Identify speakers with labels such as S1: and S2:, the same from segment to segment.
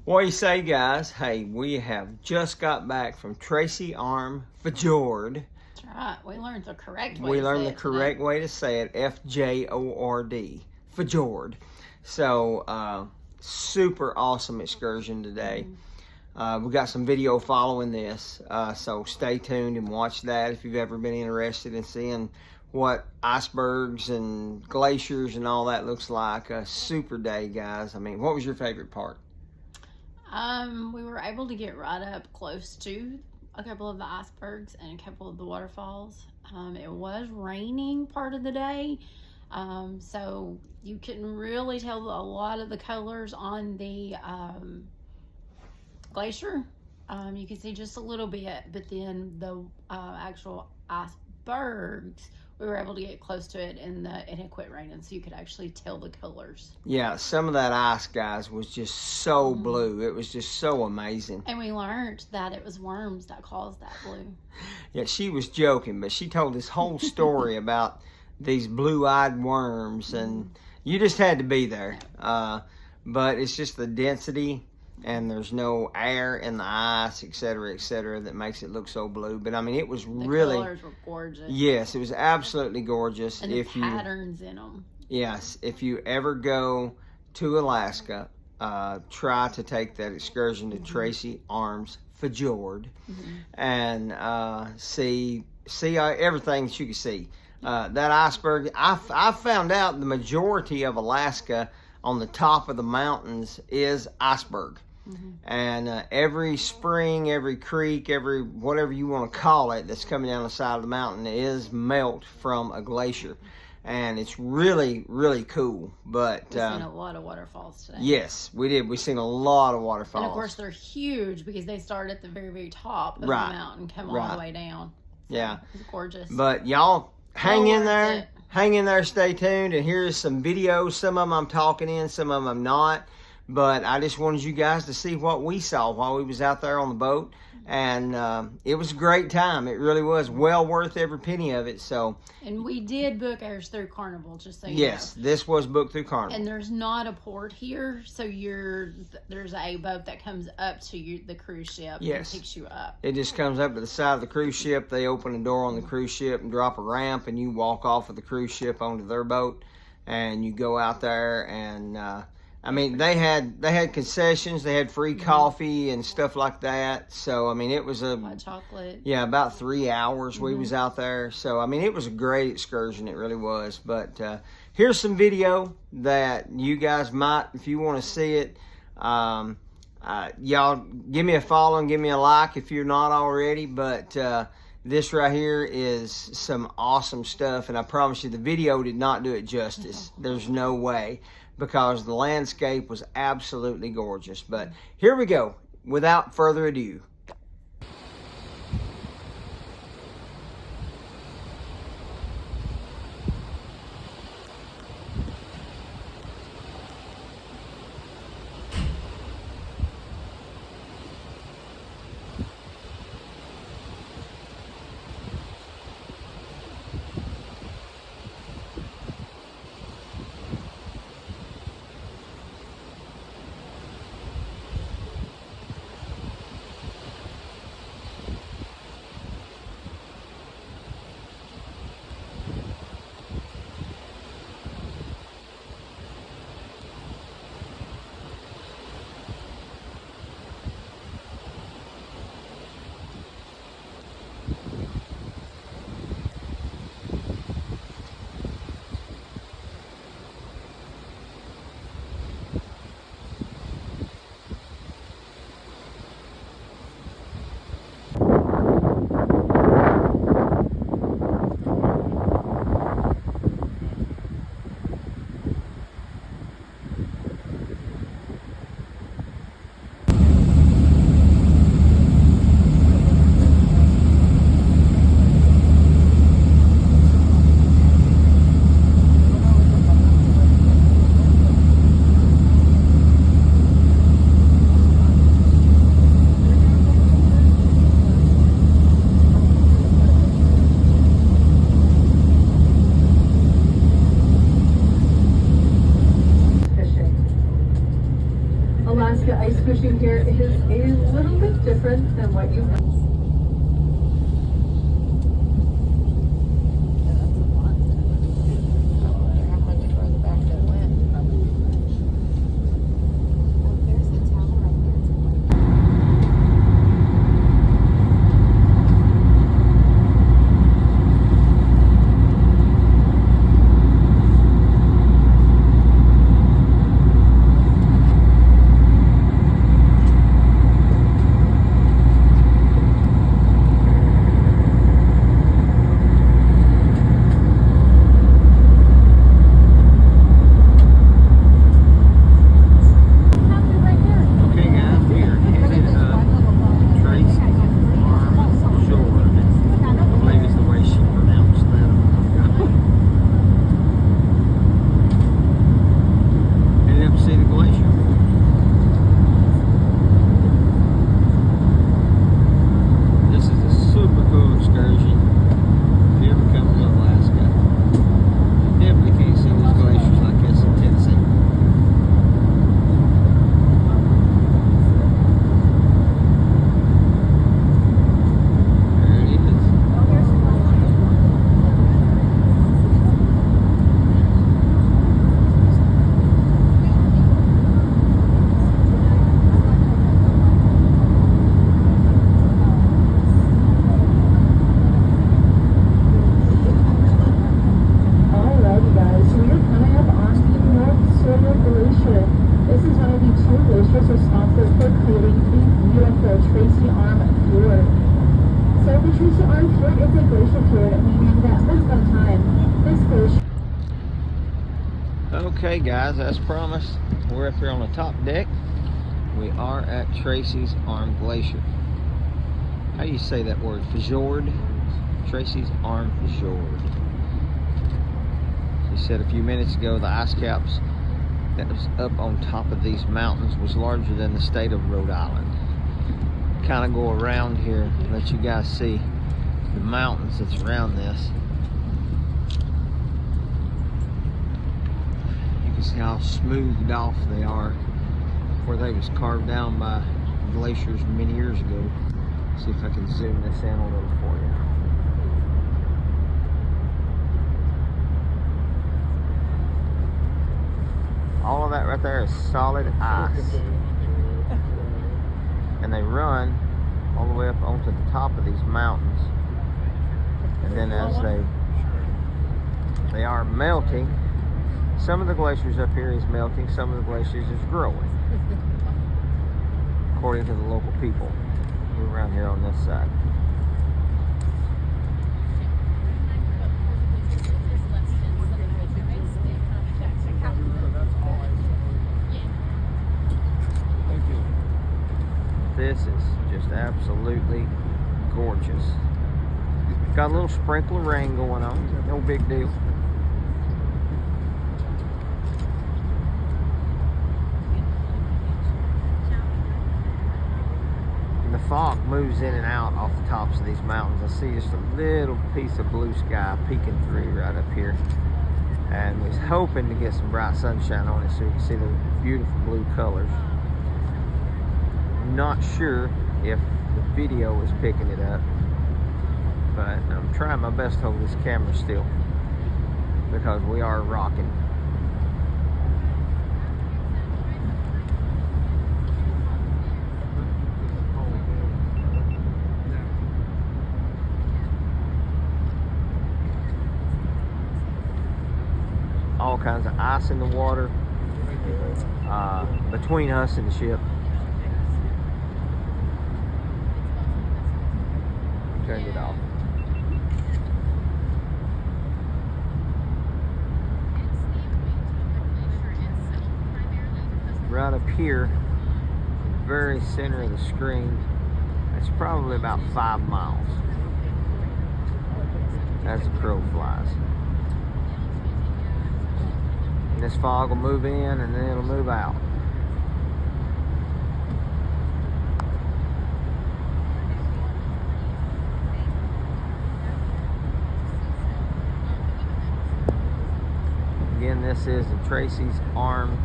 S1: What do you say, guys? Hey, we have just got back from Tracy Fjord.
S2: That's right. We learned the correct way
S1: We
S2: to
S1: learned
S2: say
S1: the
S2: it
S1: correct
S2: today.
S1: way to say it, Fjord. Fjord. So, super awesome excursion today. We got some video following this, so stay tuned and watch that if you've ever been interested in seeing what icebergs and glaciers and all that looks like. A super day, guys. I mean, what was your favorite part?
S2: We were able to get right up close to a couple of the icebergs and a couple of the waterfalls. It was raining part of the day, so you couldn't really tell a lot of the colors on the glacier. You could see just a little bit, but then the actual icebergs, we were able to get close to it and it had quit raining, so you could actually tell the colors.
S1: Yeah, some of that ice, guys, was just so blue. It was just so amazing.
S2: And we learned that it was worms that caused that blue.
S1: Yeah, she was joking, but she told this whole story about these blue-eyed worms, and you just had to be there. But it's just the density, and there's no air in the ice, et cetera, that makes it look so blue. But I mean, it was really,
S2: the colors were gorgeous.
S1: Yes, it was absolutely gorgeous.
S2: And the patterns in them.
S1: Yes, if you ever go to Alaska, try to take that excursion to Tracy Fjord and see everything that you can see. That iceberg, I found out the majority of Alaska on the top of the mountains is iceberg. And every spring, every creek, every whatever you want to call it that's coming down the side of the mountain is melt from a glacier. And it's really, really cool. But
S2: we've seen a lot of waterfalls today.
S1: Yes, we did. We've seen a lot of waterfalls.
S2: And of course, they're huge because they start at the very, very top of the mountain, come all the way down. So
S1: yeah,
S2: it's gorgeous.
S1: But y'all, hang in there. Hang in there. Stay tuned. And here's some videos. Some of them I'm talking in, some of them I'm not. But I just wanted you guys to see what we saw while we was out there on the boat. And it was a great time. It really was well worth every penny of it. So,
S2: and we did book ours through Carnival, just so you know.
S1: Yes, this was booked through Carnival.
S2: And there's not a port here, so there's a boat that comes up to the cruise ship and picks you up.
S1: It just comes up to the side of the cruise ship. They open a door on the cruise ship and drop a ramp, and you walk off of the cruise ship onto their boat, and you go out there and I mean, they had concessions. They had free coffee and stuff like that. So, I mean, it was
S2: hot chocolate.
S1: Yeah, about 3 hours we was out there. So, I mean, it was a great excursion. It really was. But here's some video that you guys might, if you want to see it. Y'all give me a follow and give me a like if you're not already. But this right here is some awesome stuff. And I promise you, the video did not do it justice. There's no way. Because the landscape was absolutely gorgeous. But here we go, without further ado.
S3: Alaska ice fishing here is a little bit different than what you know. Tracy Fjord. So the Tracy Fjord is a glacial fjord, meaning that once upon a time, this glacier...
S1: Okay guys, as promised, we're up here on the top deck. We are at Tracy's Arm Glacier. How do you say that word? Fjord? Tracy's Arm Fjord. She said a few minutes ago the ice caps that was up on top of these mountains was larger than the state of Rhode Island. Kind of go around here and let you guys see the mountains that's around this. You can see how smoothed off they are, where they was carved down by glaciers many years ago. See if I can zoom this in a little for you. All of that right there is solid ice. And they run all the way up onto the top of these mountains. And then as they are melting, some of the glaciers up here is melting, some of the glaciers is growing. According to the local people who are around here on this side. This is just absolutely gorgeous. Got a little sprinkle of rain going on, no big deal. And the fog moves in and out off the tops of these mountains. I see just a little piece of blue sky peeking through right up here. And was hoping to get some bright sunshine on it so you can see the beautiful blue colors. Not sure if the video is picking it up, but I'm trying my best to hold this camera still because we are rocking. All kinds of ice in the water between us and the ship. Turned it off. Right up here, very center of the screen, it's probably about 5 miles as the crow flies. And this fog will move in and then it'll move out. Again, this is the Tracy's Arm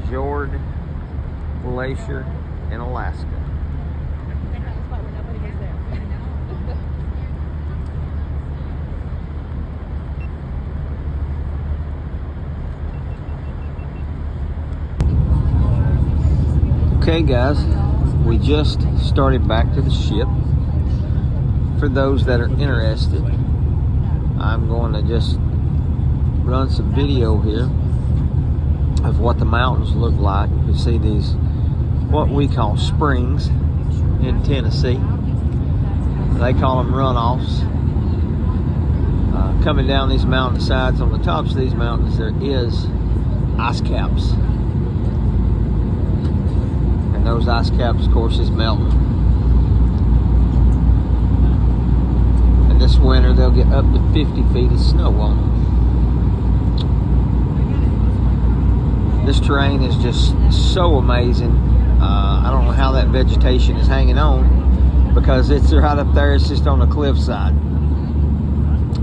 S1: Fjord. glacier in Alaska. Okay guys, we just started back to the ship. For those that are interested, I'm going to just run some video here of what the mountains look like. You can see these, what we call springs in Tennessee. They call them runoffs. Coming down these mountainsides, on the tops of these mountains, there is ice caps. And those ice caps, of course, is melting. And this winter, they'll get up to 50 feet of snow on them. This terrain is just so amazing. I don't know how that vegetation is hanging on, because it's right up there. It's just on a cliffside.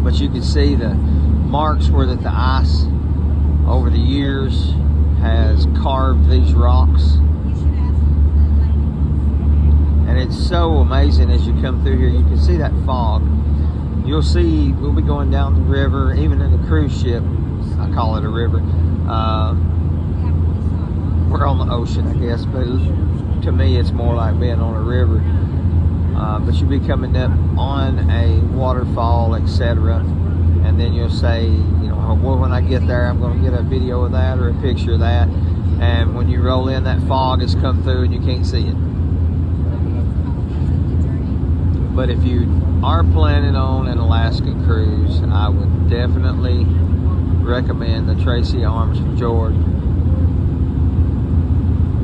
S1: But you can see the marks where that the ice over the years has carved these rocks. And it's so amazing as you come through here. You can see that fog. You'll see, we'll be going down the river, even in the cruise ship. I call it a river. We're on the ocean, I guess, but to me it's more like being on a river. But you'll be coming up on a waterfall, etc. And then you'll say, you know, well, when I get there, I'm going to get a video of that or a picture of that. And when you roll in, that fog has come through and you can't see it. But if you are planning on an Alaska cruise, I would definitely recommend the Tracy Arms Fjord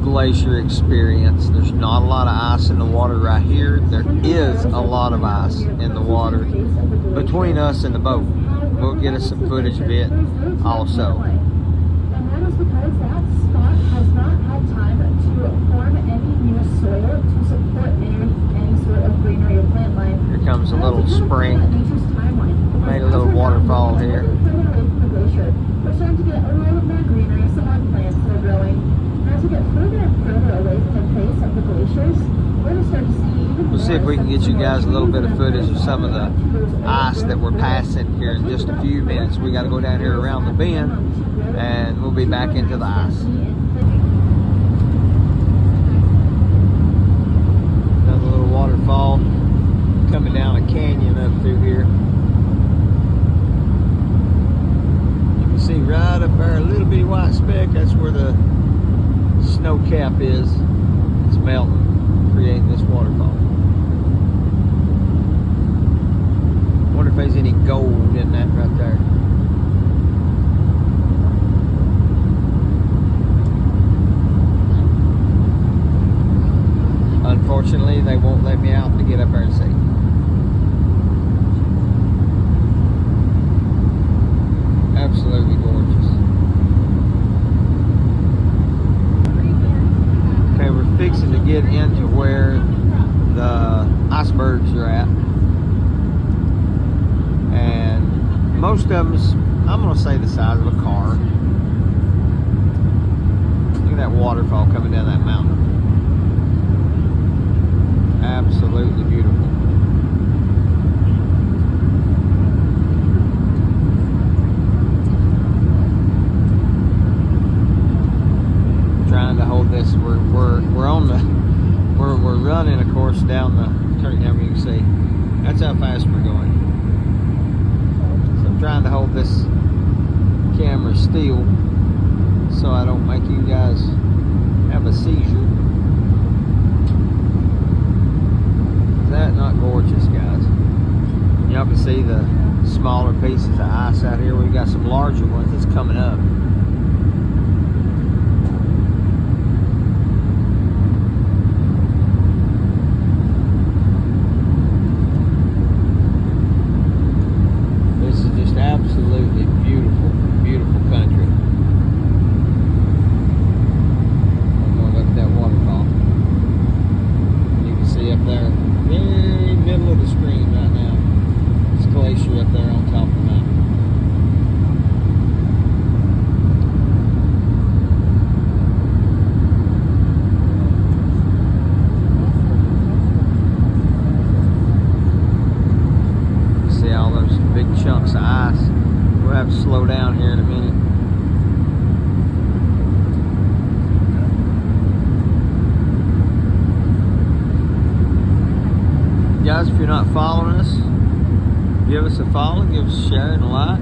S1: glacier experience. There's not a lot of ice in the water right here. There is a lot of ice in the water between us and the boat. We'll get us some footage of it also.
S3: And that is because that spot has not had time to form any new soil to support any sort of greenery or plant life.
S1: Here comes a little spring. Made a little waterfall here.
S3: Further away from the glacier, we're starting to get a little more greenery, some more plants that are growing. As we get further and further away from the face of the glaciers, we're going to start to see even
S1: We'll see if we can get you guys a little bit of footage of some of the ice that we're passing here in just a few minutes. We got to go down here around the bend, and we'll be back into the ice. Another little waterfall coming down a canyon up through here. You can see right up there a little bitty white speck. That's where the snow cap is. It's melting, creating this waterfall. I wonder if there's any gold in that right there. Unfortunately, they won't let me out to get up there and see. Absolutely gorgeous. Okay, we're fixing to get into where the icebergs are at. And most of them's, I'm going to say, the size of a car. Look at that waterfall coming down that mountain. Absolutely beautiful. Trying to hold this. We're on the we're running, of course, down the turn. Now you can see that's how fast we're going. So I'm trying to hold this camera still so I don't make you guys have a seizure. Is that not gorgeous, guys? Y'all can see the smaller pieces of ice out here. We've got some larger ones that's coming up. This is just absolutely beautiful, beautiful country. I'm going to look at that waterfall. You can see up there, very middle of the screen right now. This glacier up there on top of the mountain. Guys, if you're not following us, give us a follow, give us a share and a like.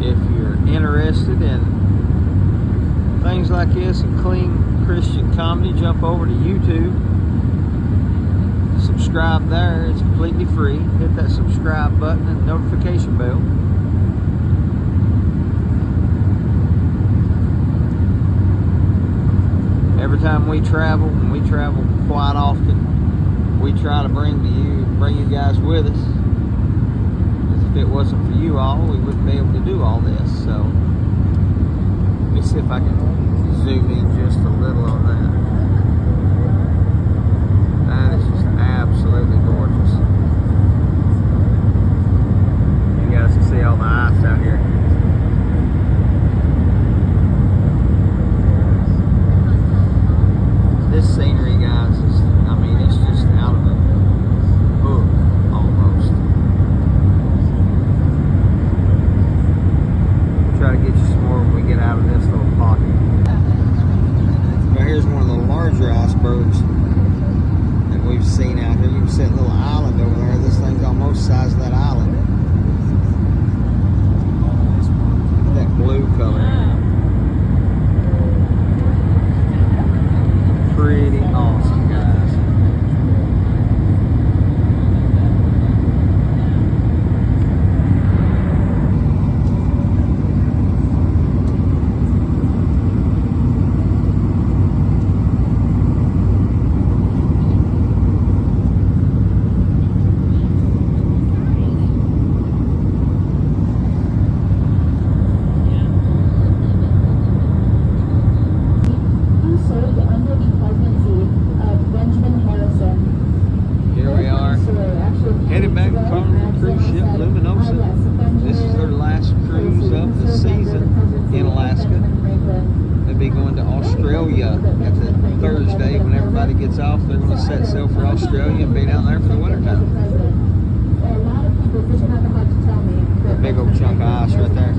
S1: If you're interested in things like this and clean Christian comedy, jump over to YouTube. Subscribe there. It's completely free. Hit that subscribe button and notification bell. Every time we travel, and we travel quite often, we try to bring you guys with us. Because if it wasn't for you all, we wouldn't be able to do all this. So let me see if I can zoom in just a little on that. That is just absolutely gorgeous. You guys can see all the ice out here. This scenery, guys, is, I mean, it's just out of a book, almost. Try to get you some more when we get out of this little pocket. Now here's one of the larger icebergs that we've seen out here. You can see a little island over there. This thing's almost the size of that island. That blue color. Pretty awesome, guys. Headed back to Carnival cruise ship Luminosa. This is their last cruise of the season in Alaska. They'll be going to Australia at the Thursday. When everybody gets off, they're going to set sail for Australia and be down there for the winter time. A big old chunk of ice right there.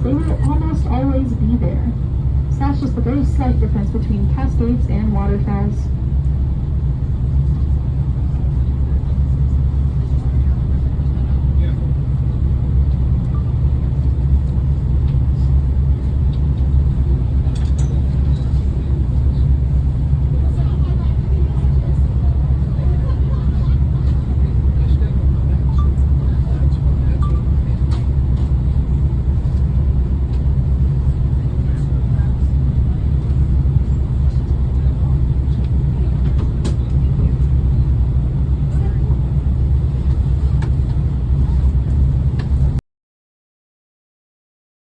S3: They will almost always be there. So that's just the very slight difference between cascades and waterfalls.